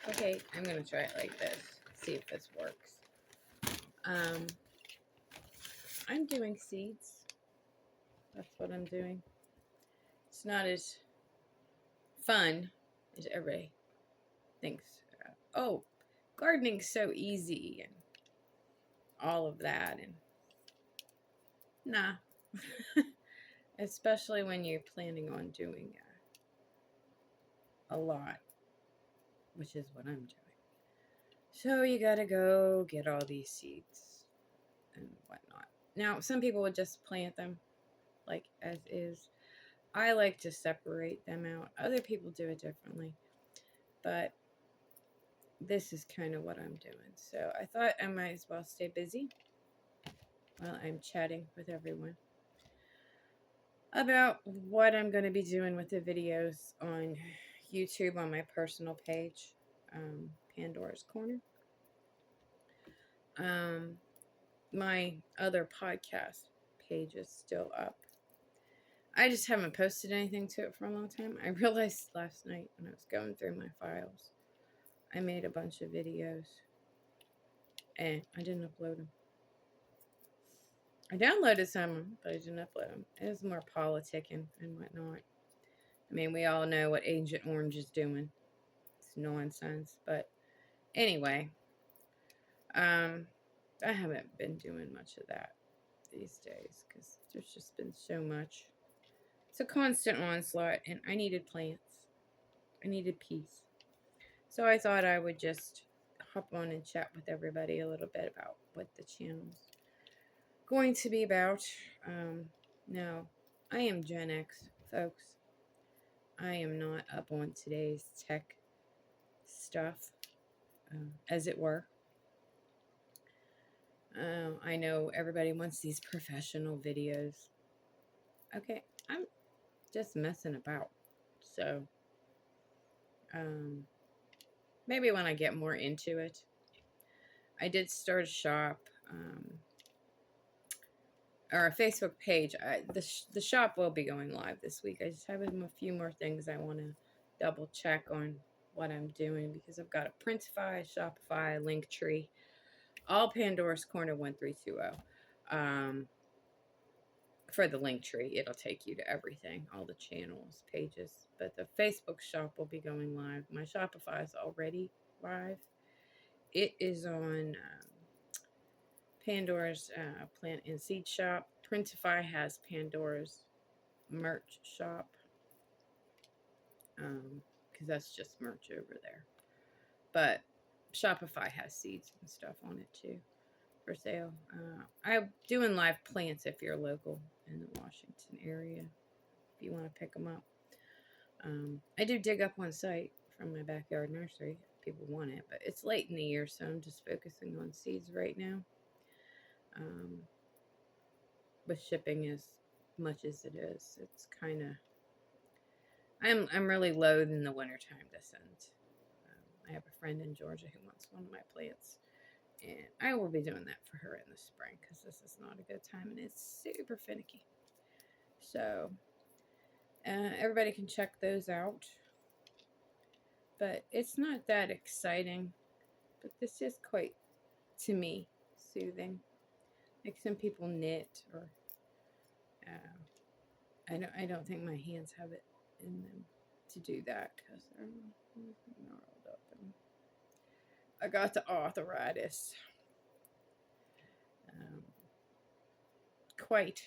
Okay, I'm going to try it like this. See if this works. I'm doing seeds. That's what I'm doing. It's not as fun as everybody thinks. Oh, gardening's so easy and all of that. And nah. Especially when you're planning on doing a lot, which is what I'm doing. So you gotta go get all these seeds and whatnot. Now, some people would just plant them like as is. I like to separate them out. Other people do it differently. But this is kind of what I'm doing. So I thought I might as well stay busy while I'm chatting with everyone about what I'm going to be doing with the videos on YouTube on my personal page, Pandora's Corner. My other podcast page is still up. I just haven't posted anything to it for a long time. I realized last night when I was going through my files, I made a bunch of videos and I didn't upload them. I downloaded some, but I didn't upload them. It was more politicking and whatnot. I mean, we all know what Agent Orange is doing. It's nonsense. But anyway, I haven't been doing much of that these days because there's just been so much. It's a constant onslaught, and I needed plants. I needed peace. So I thought I would just hop on and chat with everybody a little bit about what the channel's going to be about. Now, I am Gen X, folks. I am not up on today's tech stuff, as it were. I know everybody wants these professional videos. Okay, I'm just messing about. So, maybe when I get more into it. I did start a shop, or a Facebook page. The shop will be going live this week. I just have a few more things I want to double check on what I'm doing because I've got a Printify, Shopify, Linktree, all Pandora's Corner 1320. For the Linktree, it'll take you to everything, all the channels, pages. But the Facebook shop will be going live. My Shopify is already live. It is on Pandora's Plant and Seed Shop. Printify has Pandora's merch shop, because that's just merch over there. But Shopify has seeds and stuff on it too for sale. I'm doing live plants if you're local in the Washington area, if you want to pick them up. I do dig up on site from my backyard nursery if people want it, but it's late in the year, so I'm just focusing on seeds right now. With shipping as much as it is, it's kind of, I'm really loath in the wintertime to send. I have a friend in Georgia who wants one of my plants, and I will be doing that for her in the spring because this is not a good time and it's super finicky. So everybody can check those out, but it's not that exciting, but this is quite, to me, soothing. Like some people knit, or I don't think my hands have it in them to do that because they're gnarled up and I got the arthritis. Quite.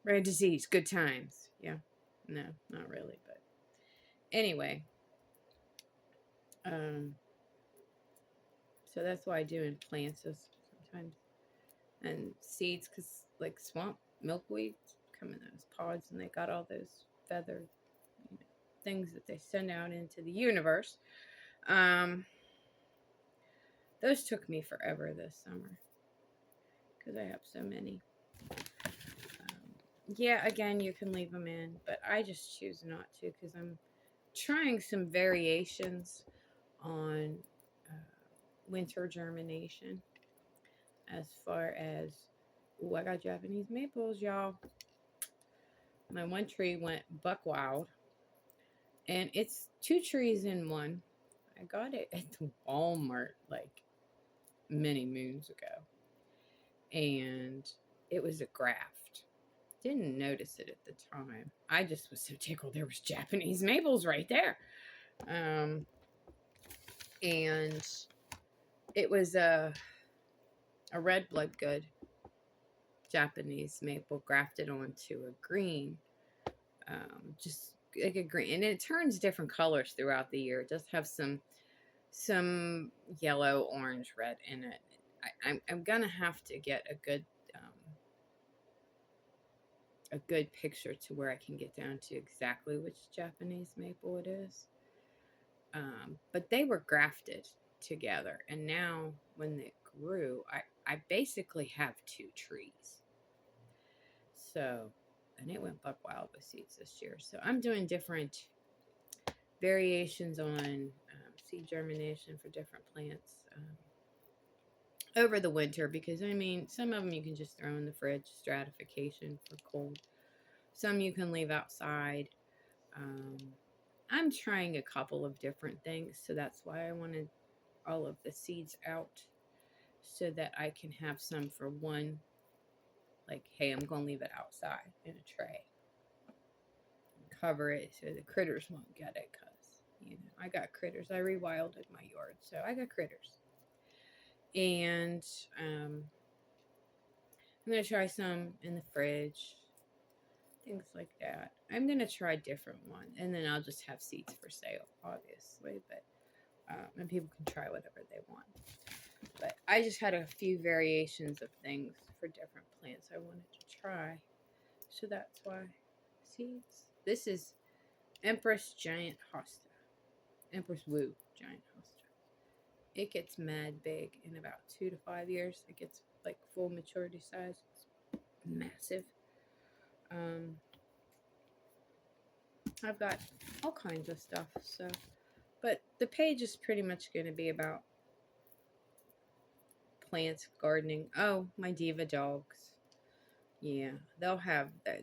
Rare disease, good times. Yeah, no, not really, but anyway. So that's why I do in plants sometimes, and seeds, because like swamp milkweed come in those pods, and they got all those feathered things that they send out into the universe. Those took me forever this summer because I have so many. Yeah, again, you can leave them in, but I just choose not to because I'm trying some variations on winter germination as far as, oh, I got Japanese maples, y'all. My one tree went buck wild, And it's 2 trees in one. I got it at the Walmart like many moons ago. And it was a graft. Didn't notice it at the time. I just was so tickled there was Japanese maples right there. And it was a red bloodgood Japanese maple grafted onto a green, just like a green, and it turns different colors throughout the year. It does have some yellow, orange, red in it. I'm gonna have to get a good picture to where I can get down to exactly which Japanese maple it is. But they were grafted together, and now when they grew, I basically have 2 trees. So, and it went buck wild with seeds this year. So I'm doing different variations on seed germination for different plants over the winter, because I mean, some of them you can just throw in the fridge, stratification for cold. Some you can leave outside. I'm trying a couple of different things, so that's why I wanted all of the seeds out, so that I can have some for one, like, hey, I'm going to leave it outside in a tray. Cover it so the critters won't get it, because, you know, I got critters. I rewilded my yard, so I got critters. And I'm going to try some in the fridge, things like that. I'm going to try different ones, and then I'll just have seeds for sale, obviously, but and people can try whatever they want. But I just had a few variations of things for different plants I wanted to try, so that's why seeds. This is Empress Giant Hosta. Empress Wu Giant Hosta. It gets mad big in about 2 to 5 years. It gets like full maturity size. It's massive. I've got all kinds of stuff. So, but the page is pretty much going to be about plants, gardening. Oh, my diva dogs. Yeah, they'll have that.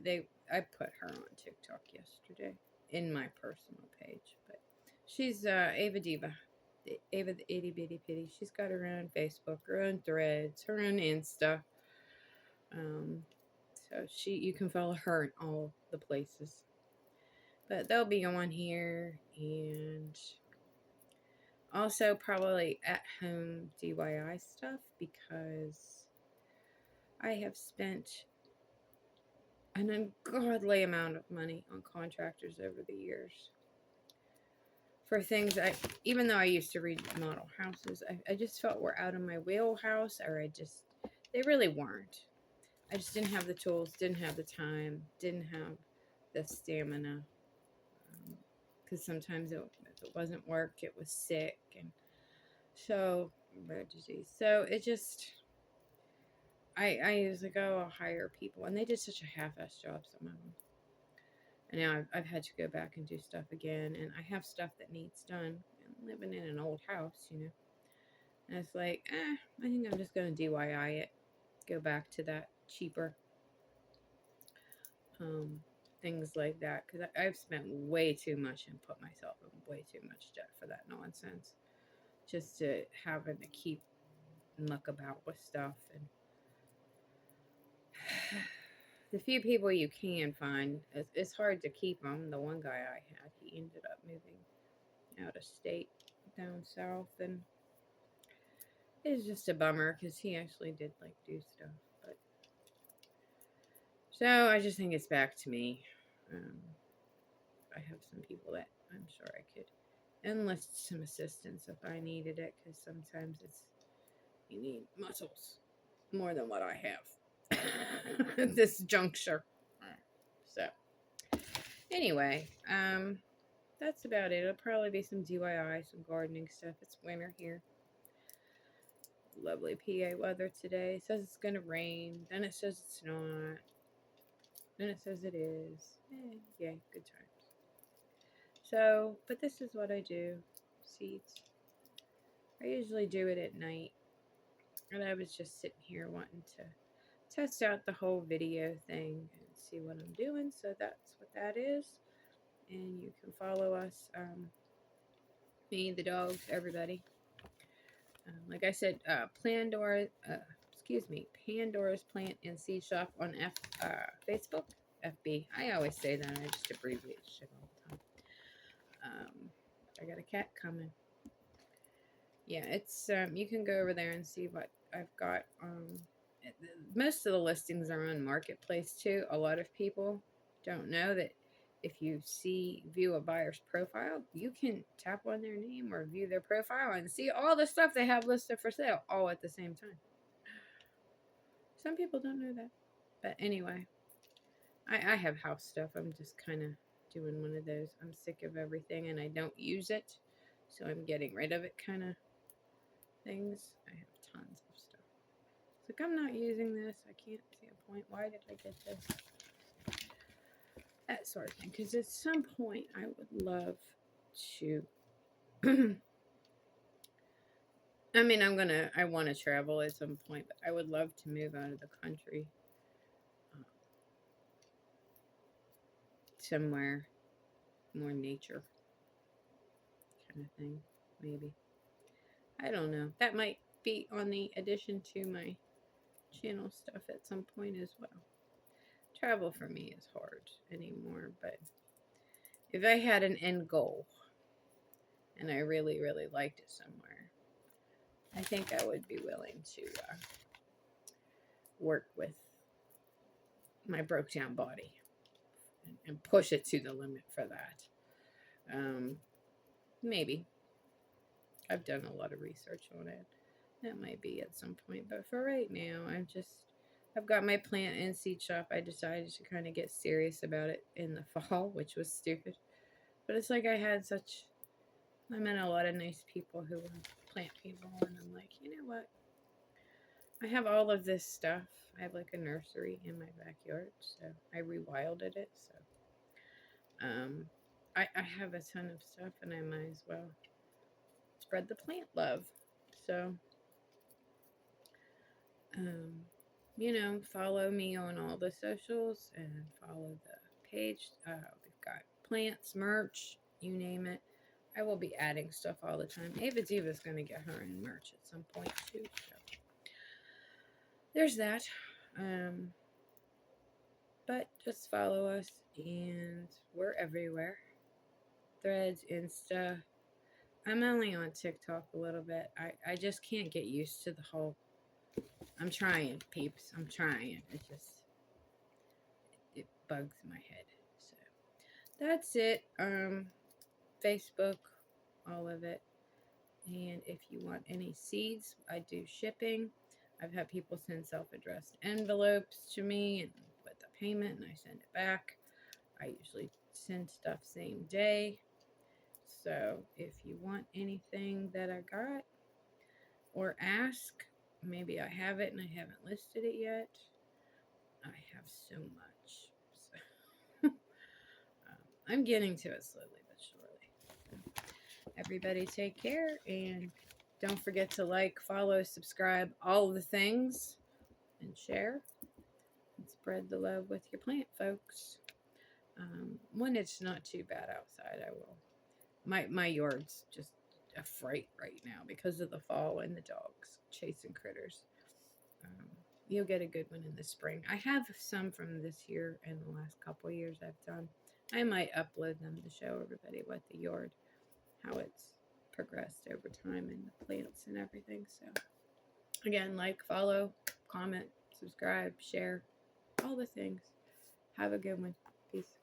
I put her on TikTok yesterday in my personal page, but she's Ava Diva, Ava the Itty Bitty Pitty. She's got her own Facebook, her own Threads, her own Insta. So you can follow her in all the places. But they'll be on here, and also probably at home DIY stuff, because I have spent an ungodly amount of money on contractors over the years for things even though I used to remodel houses, I just felt were out of my wheelhouse, or they really weren't. I just didn't have the tools, didn't have the time, didn't have the stamina. Because sometimes if it wasn't work, it was sick, and so rare disease. So it just, I usually go, I'll hire people, and they did such a half-ass job, some of them. And now I've had to go back and do stuff again, and I have stuff that needs done. I'm living in an old house, you know. And it's like, I think I'm just going to DIY it. Go back to that cheaper things like that. Because I've spent way too much and put myself in way too much debt for that nonsense. Just to having to keep muck about with stuff. And the few people you can find, it's hard to keep them. The one guy I had, he ended up moving out of state down south, and it's just a bummer because he actually did like do stuff. But so I just think it's back to me. I have some people that I'm sure I could enlist some assistance if I needed it, because sometimes you need muscles more than what I have at this juncture. So anyway, that's about it. It'll probably be some DIY, some gardening stuff. It's winter here. Lovely PA weather today. It says it's gonna rain, then it says it's not, then it says it is. Yay, good times. So, but this is what I do. Seeds. I usually do it at night, and I was just sitting here wanting to test out the whole video thing and see what I'm doing. So that's what that is. and you can follow us. Me, the dogs, everybody. Like I said, Pandora's Plant and Seed Shop on Facebook, FB. I always say that. I just abbreviate shit all the time. I got a cat coming. Yeah, it's you can go over there and see what I've got. Most of the listings are on Marketplace too. A lot of people don't know that if you view a buyer's profile, you can tap on their name or view their profile and see all the stuff they have listed for sale all at the same time. Some people don't know that. But anyway, I have house stuff. I'm just kind of doing one of those. I'm sick of everything and I don't use it. So I'm getting rid of it kind of things. I have tons of stuff. It's like, I'm not using this. I can't see a point. Why did I get this? That sort of thing. Because at some point, I would love to. I mean, I want to travel at some point, but I would love to move out of the country. Somewhere more nature kind of thing, maybe. I don't know. That might be on the addition to my channel stuff at some point as well. Travel for me is hard anymore, but if I had an end goal and I really, really liked it somewhere, I think I would be willing to work with my broke down body and push it to the limit for that. Maybe. I've done a lot of research on it. That might be at some point, but for right now, I've got my plant and seed shop. I decided to kind of get serious about it in the fall, which was stupid. But it's like I met a lot of nice people who were plant people, and I'm like, you know what? I have all of this stuff. I have like a nursery in my backyard, so I rewilded it. So, I have a ton of stuff, and I might as well spread the plant love. So, follow me on all the socials and follow the page. We've got plants, merch, you name it. I will be adding stuff all the time. Ava Diva's going to get her in merch at some point too. So there's that. But just follow us, and we're everywhere. Threads, Insta. I'm only on TikTok a little bit. I just can't get used to the whole. I'm trying, peeps. I'm trying. It bugs my head. So that's it. Facebook, all of it. And if you want any seeds, I do shipping. I've had people send self-addressed envelopes to me and with the payment, and I send it back. I usually send stuff same day. So if you want anything that I got or ask, maybe I have it and I haven't listed it yet. I have so much. So I'm getting to it slowly but surely. Everybody take care, and don't forget to like, follow, subscribe, all the things, and share. And spread the love with your plant folks. When it's not too bad outside, I will. My yard's just a fright right now because of the fall and the dogs chasing critters. You'll get a good one in the spring. I have some from this year and the last couple of years I've done. I might upload them to show everybody what the yard, how it's progressed over time and the plants and everything. So again, like, follow, comment, subscribe, share, all the things. Have a good one. Peace.